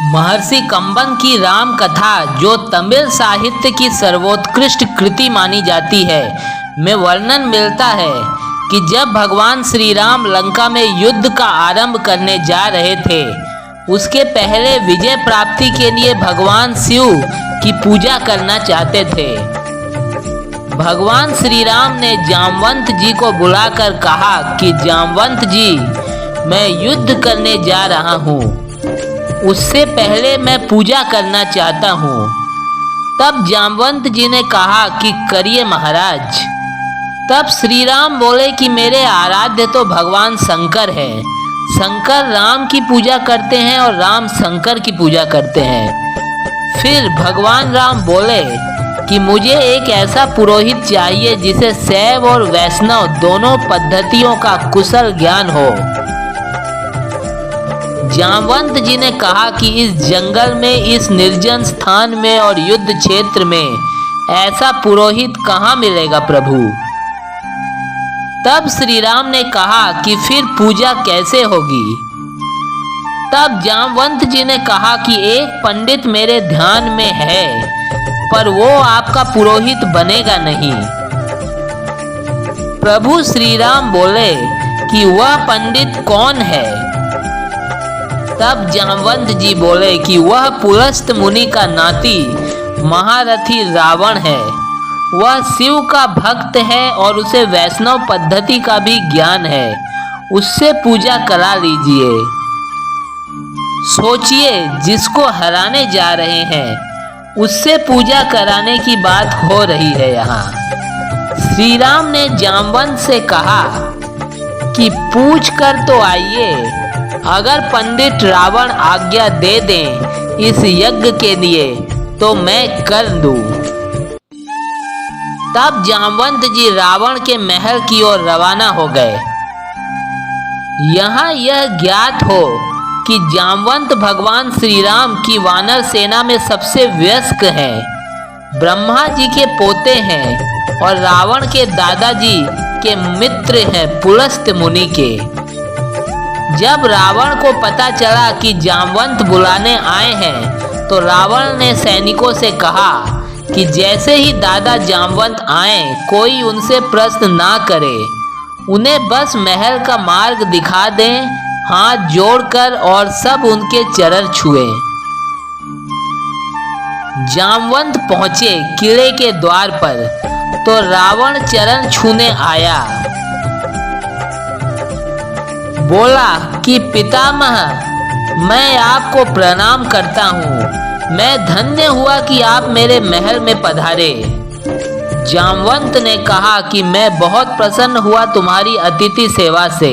महर्षि कंबन की राम कथा, जो तमिल साहित्य की सर्वोत्कृष्ट कृति मानी जाती है, में वर्णन मिलता है कि जब भगवान श्री राम लंका में युद्ध का आरंभ करने जा रहे थे, उसके पहले विजय प्राप्ति के लिए भगवान शिव की पूजा करना चाहते थे। भगवान श्री राम ने जामवंत जी को बुलाकर कहा कि जामवंत जी, मैं युद्ध करने जा रहा हूँ, उससे पहले मैं पूजा करना चाहता हूँ। तब जामवंत जी ने कहा कि करिए महाराज। तब श्री राम बोले कि मेरे आराध्य तो भगवान शंकर है, शंकर राम की पूजा करते हैं और राम शंकर की पूजा करते हैं। फिर भगवान राम बोले कि मुझे एक ऐसा पुरोहित चाहिए जिसे शैव और वैष्णव दोनों पद्धतियों का कुशल ज्ञान हो। जामवंत जी ने कहा कि इस जंगल में, इस निर्जन स्थान में और युद्ध क्षेत्र में ऐसा पुरोहित कहाँ मिलेगा प्रभु। तब श्री राम ने कहा कि फिर पूजा कैसे होगी। तब जामवंत जी ने कहा कि एक पंडित मेरे ध्यान में है, पर वो आपका पुरोहित बनेगा नहीं। प्रभु श्री राम बोले कि वह पंडित कौन है। तब जामवंत जी बोले कि वह पुलस्त मुनि का नाती महारथी रावण है। वह शिव का भक्त है और उसे वैष्णव पद्धति का भी ज्ञान है, उससे पूजा करा लीजिए। सोचिए, जिसको हराने जा रहे हैं उससे पूजा कराने की बात हो रही है यहाँ। श्री राम ने जामवंत से कहा कि पूछ कर तो आइए, अगर पंडित रावण आज्ञा दे दें इस यज्ञ के लिए तो मैं कर दूं। तब जामवंत जी रावण के महल की ओर रवाना हो गए। यहाँ यह ज्ञात हो कि जामवंत भगवान श्री राम की वानर सेना में सबसे वयस्क हैं, ब्रह्मा जी के पोते हैं और रावण के दादाजी के मित्र हैं पुलस्त मुनि के। जब रावण को पता चला कि जामवंत बुलाने आए हैं, तो रावण ने सैनिकों से कहा कि जैसे ही दादा जामवंत आए, कोई उनसे प्रश्न ना करे, उन्हें बस महल का मार्ग दिखा दें, हाथ जोड़कर, और सब उनके चरण छुए। जामवंत पहुंचे किले के द्वार पर, तो रावण चरण छूने आया। बोला कि पितामह, मैं आपको प्रणाम करता हूँ, मैं धन्य हुआ कि आप मेरे महल में पधारे। जामवंत ने कहा कि मैं बहुत प्रसन्न हुआ तुम्हारी अतिथि सेवा से।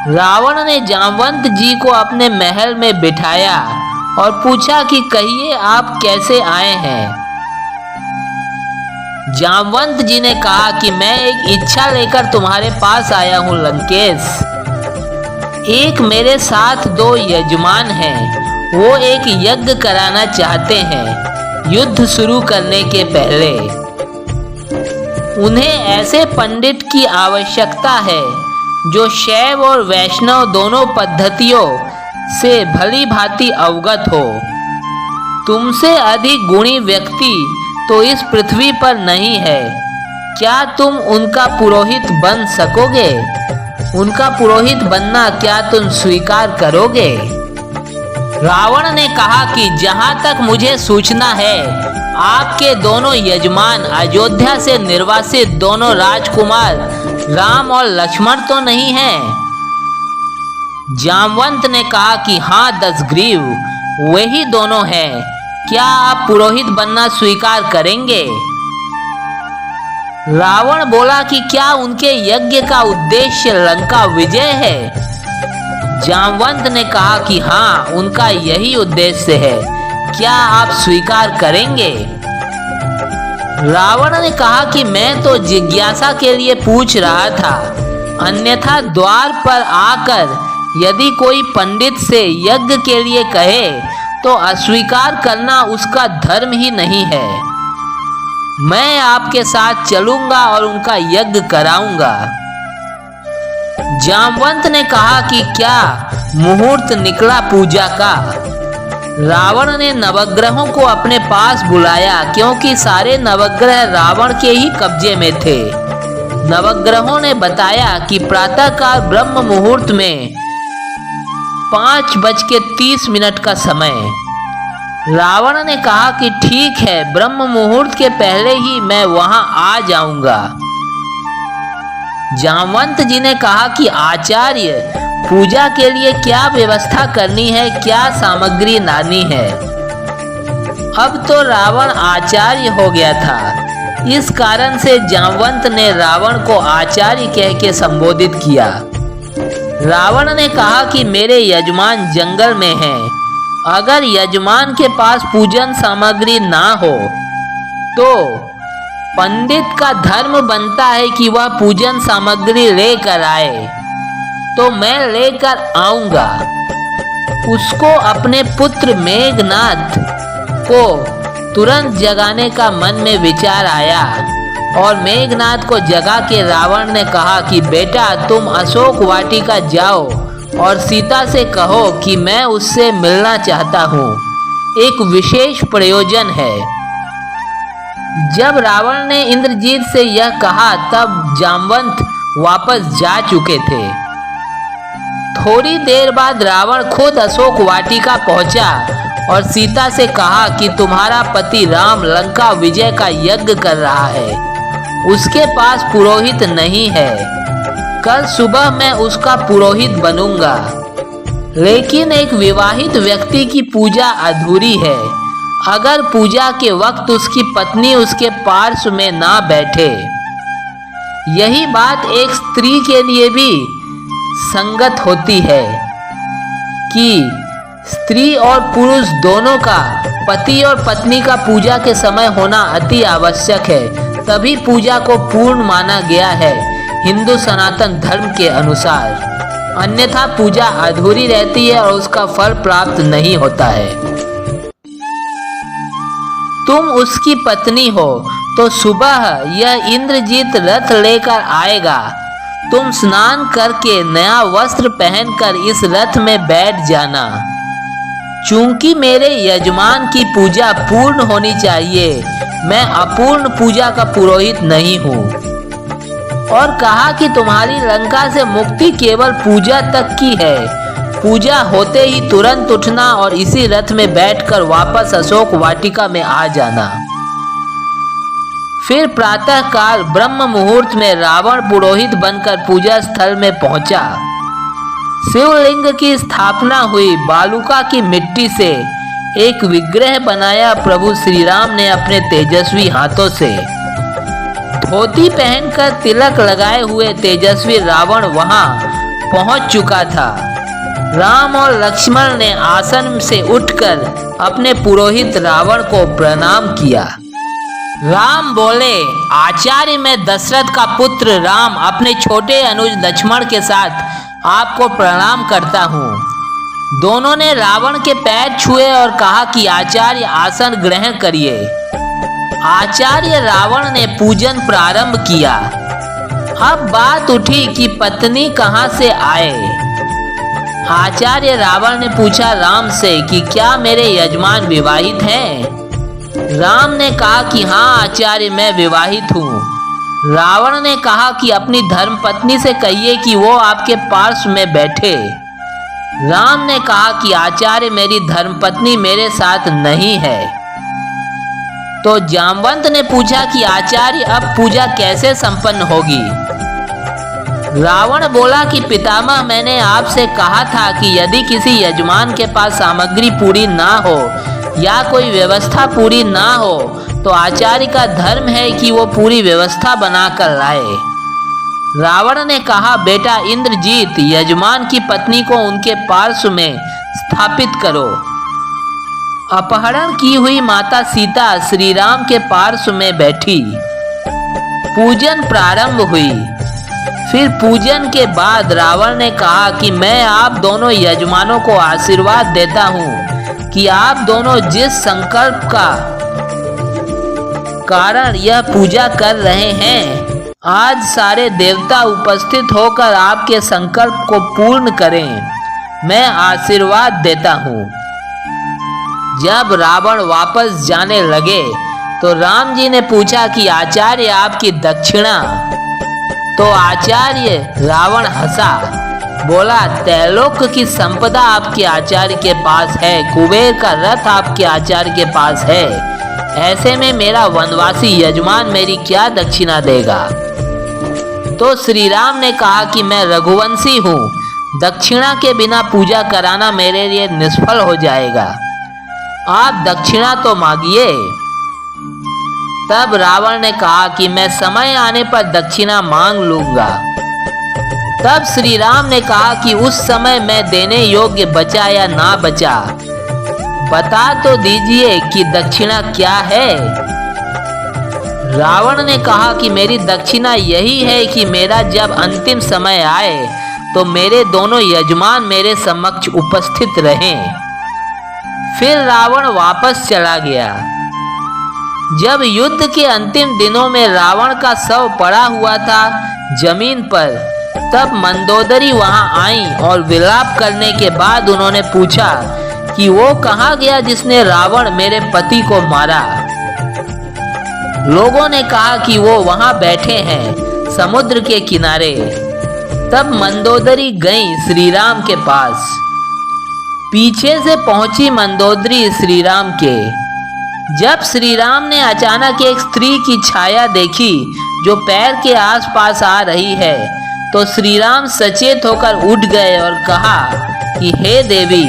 रावण ने जामवंत जी को अपने महल में बिठाया और पूछा कि कहिए आप कैसे आए हैं। जामवंत जी ने कहा कि मैं एक इच्छा लेकर तुम्हारे पास आया हूँ लंकेश। एक मेरे साथ 2 यजमान हैं, वो एक यज्ञ कराना चाहते हैं युद्ध शुरू करने के पहले। उन्हें ऐसे पंडित की आवश्यकता है जो शैव और वैष्णव दोनों पद्धतियों से भली भांति अवगत हो। तुमसे अधिक गुणी व्यक्ति तो इस पृथ्वी पर नहीं है। क्या तुम उनका पुरोहित बन सकोगे? उनका पुरोहित बनना क्या तुम स्वीकार करोगे? रावण ने कहा कि जहां तक मुझे सूचना है, आपके दोनों यजमान अयोध्या से निर्वासित दोनों राजकुमार राम और लक्ष्मण तो नहीं हैं। जामवंत ने कहा कि हाँ दशग्रीव, वही दोनों हैं। क्या आप पुरोहित बनना स्वीकार करेंगे? रावण बोला कि क्या उनके यज्ञ का उद्देश्य लंका विजय है? जामवंत ने कहा कि हाँ, उनका यही उद्देश्य है। क्या आप स्वीकार करेंगे? रावण ने कहा कि मैं तो जिज्ञासा के लिए पूछ रहा था, अन्यथा द्वार पर आकर यदि कोई पंडित से यज्ञ के लिए कहे तो अस्वीकार करना उसका धर्म ही नहीं है। मैं आपके साथ चलूंगा और उनका यज्ञ कराऊंगा। जामवंत ने कहा कि क्या मुहूर्त निकला पूजा का? रावण ने नवग्रहों को अपने पास बुलाया क्योंकि सारे नवग्रह रावण के ही कब्जे में थे। नवग्रहों ने बताया कि प्रातःकाल ब्रह्म मुहूर्त में 5:30 का समय। रावण ने कहा कि ठीक है, ब्रह्म मुहूर्त के पहले ही मैं वहां आ जाऊंगा। जामवंत जी ने कहा कि आचार्य, पूजा के लिए क्या व्यवस्था करनी है, क्या सामग्री लानी है। अब तो रावण आचार्य हो गया था। इस कारण से जामवंत ने रावण को आचार्य कह के संबोधित किया। रावण ने कहा कि मेरे यजमान जंगल में हैं। अगर यजमान के पास पूजन सामग्री ना हो तो पंडित का धर्म बनता है कि वह पूजन सामग्री लेकर आए। तो मैं लेकर आऊंगा। उसको अपने पुत्र मेघनाद को तुरंत जगाने का मन में विचार आया और मेघनाद को जगा के रावण ने कहा कि बेटा, तुम अशोक वाटिका जाओ और सीता से कहो कि मैं उससे मिलना चाहता हूँ। एक विशेष प्रयोजन है। जब रावण ने इंद्रजीत से यह कहा तब जामवंत वापस जा चुके थे। थोड़ी देर बाद रावण खुद अशोक वाटिका पहुंचा और सीता से कहा कि तुम्हारा पति राम लंका विजय का यज्ञ कर रहा है। उसके पास पुरोहित नहीं है। कल सुबह मैं उसका पुरोहित बनूंगा। लेकिन एक विवाहित व्यक्ति की पूजा अधूरी है। अगर पूजा के वक्त उसकी पत्नी उसके पार्श्व में ना बैठे। यही बात एक स्त्री के लिए भी संगत होती है कि स्त्री और पुरुष दोनों का, पति और पत्नी का पूजा के समय होना अति आवश्यक है। तभी पूजा को पूर्ण माना गया है हिंदू सनातन धर्म के अनुसार। अन्यथा पूजा अधूरी रहती है और उसका फल प्राप्त नहीं होता है। तुम उसकी पत्नी हो तो सुबह यह इंद्रजीत रथ लेकर आएगा। तुम स्नान करके नया वस्त्र पहनकर इस रथ में बैठ जाना। चूंकि मेरे यजमान की पूजा पूर्ण होनी चाहिए, मैं अपूर्ण पूजा का पुरोहित नहीं हूँ। और कहा कि तुम्हारी लंका से मुक्ति केवल पूजा तक की है। पूजा होते ही तुरंत उठना और इसी रथ में बैठकर वापस अशोक वाटिका में आ जाना। फिर प्रातःकाल ब्रह्म मुहूर्त में रावण पुरोहित बनकर पूजा स्थल में पहुंचा। शिवलिंग की स्थापना हुई। बालुका की मिट्टी से एक विग्रह बनाया प्रभु श्री राम ने अपने तेजस्वी हाथों से। धोती पहनकर तिलक लगाए हुए तेजस्वी रावण वहां पहुंच चुका था। राम और लक्ष्मण ने आसन से उठकर अपने पुरोहित रावण को प्रणाम किया। राम बोले, आचार्य, मैं दशरथ का पुत्र राम अपने छोटे अनुज लक्ष्मण के साथ आपको प्रणाम करता हूँ। दोनों ने रावण के पैर छुए और कहा कि आचार्य आसन ग्रहण करिए। आचार्य रावण ने पूजन प्रारंभ किया। अब बात उठी कि पत्नी कहाँ से आए। आचार्य रावण ने पूछा राम से कि क्या मेरे यजमान विवाहित हैं। राम ने कहा कि हाँ आचार्य, मैं विवाहित हूँ। रावण ने कहा कि अपनी धर्मपत्नी से कहिए कि वो आपके पार्श्व में बैठे। राम ने कहा कि आचार्य, मेरी धर्मपत्नी मेरे साथ नहीं है। तो जामवंत ने पूछा कि आचार्य, अब पूजा कैसे संपन्न होगी। रावण बोला कि पितामह, मैंने आपसे कहा था कि यदि किसी यजमान के पास सामग्री पूरी ना हो या कोई व्यवस्था पूरी ना हो तो आचार्य का धर्म है कि वो पूरी व्यवस्था बनाकर लाए। रावण ने कहा, बेटा इंद्रजीत, यजमान की पत्नी को उनके पार्श्व में स्थापित करो। अपहरण की हुई माता सीता श्री राम के पार्श्व में बैठी। पूजन प्रारंभ हुई। फिर पूजन के बाद रावण ने कहा कि मैं आप दोनों यजमानों को आशीर्वाद देता हूँ कि आप दोनों जिस संकल्प का कारण यह पूजा कर रहे हैं, आज सारे देवता उपस्थित होकर आपके संकल्प को पूर्ण करें। मैं आशीर्वाद देता हूँ। जब रावण वापस जाने लगे तो राम जी ने पूछा कि आचार्य आपकी दक्षिणा। तो आचार्य रावण हंसा, बोला त्रैलोक की संपदा आपके आचार्य के पास है, कुबेर का रथ आपके आचार्य के पास है, ऐसे में मेरा वनवासी यजमान मेरी क्या दक्षिणा देगा। तो श्री राम ने कहा कि मैं रघुवंशी हूँ, दक्षिणा के बिना पूजा कराना मेरे लिए निष्फल हो जाएगा, आप दक्षिणा तो मांगिए। तब रावण ने कहा कि मैं समय आने पर दक्षिणा मांग लूंगा। तब श्री राम ने कहा कि उस समय मैं देने योग्य बचा या ना बचा, बता तो दीजिए कि दक्षिणा क्या है। रावण ने कहा कि मेरी दक्षिणा यही है कि मेरा जब अंतिम समय आए तो मेरे दोनों यजमान मेरे समक्ष उपस्थित रहें। फिर रावण वापस चला गया। जब युद्ध के अंतिम दिनों में रावण का शव पड़ा हुआ था जमीन पर, तब मंदोदरी वहां आई और विलाप करने के बाद उन्होंने पूछा कि वो कहाँ गया जिसने रावण मेरे पति को मारा। लोगों ने कहा कि वो वहां बैठे हैं समुद्र के किनारे। तब मंदोदरी गई श्री राम के पास। पीछे से पहुंची मंदोदरी श्री राम के। जब श्री राम ने अचानक एक स्त्री की छाया देखी जो पैर के आसपास आ रही है, तो श्री राम सचेत होकर उठ गए और कहा कि हे देवी,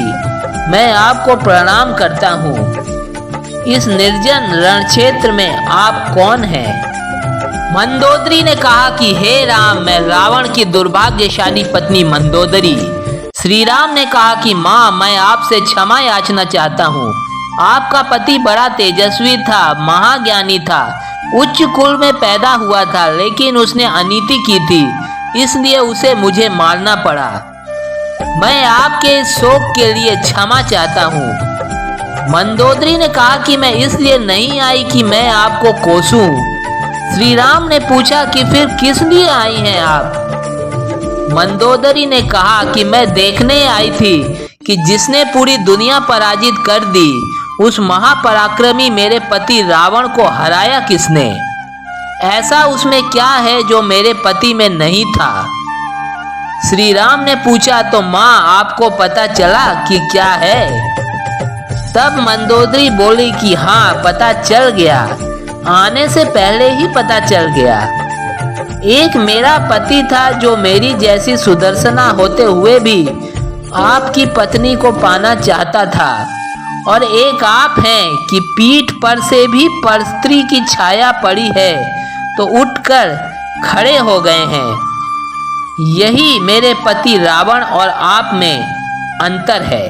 मैं आपको प्रणाम करता हूँ। इस निर्जन रण क्षेत्र में आप कौन हैं? मंदोदरी ने कहा कि हे राम, मैं रावण की दुर्भाग्यशाली पत्नी मंदोदरी। श्री राम ने कहा कि माँ, मैं आपसे क्षमा याचना चाहता हूँ। आपका पति बड़ा तेजस्वी था, महाज्ञानी था, उच्च कुल में पैदा हुआ था, लेकिन उसने अनीति की थी, इसलिए उसे मुझे मारना पड़ा। मैं आपके इस शोक के लिए क्षमा चाहता हूँ। मंदोदरी ने कहा कि मैं इसलिए नहीं आई कि मैं आपको कोसूं। श्री राम ने पूछा कि फिर किस लिए आई हैं आप? मंदोदरी ने कहा कि मैं देखने आई थी कि जिसने पूरी दुनिया पराजित कर दी, उस महापराक्रमी मेरे पति रावण को हराया किसने? ऐसा उसमें क्या है जो मेरे पति में नहीं था? श्री राम ने पूछा तो माँ, आपको पता चला कि क्या है? तब मंदोदरी बोली कि हाँ, पता चल गया, आने से पहले ही पता चल गया। एक मेरा पति था जो मेरी जैसी सुदर्शना होते हुए भी आपकी पत्नी को पाना चाहता था, और एक आप हैं कि पीठ पर से भी परस्त्री की छाया पड़ी है तो उठकर खड़े हो गए हैं। यही मेरे पति रावण और आप में अंतर है।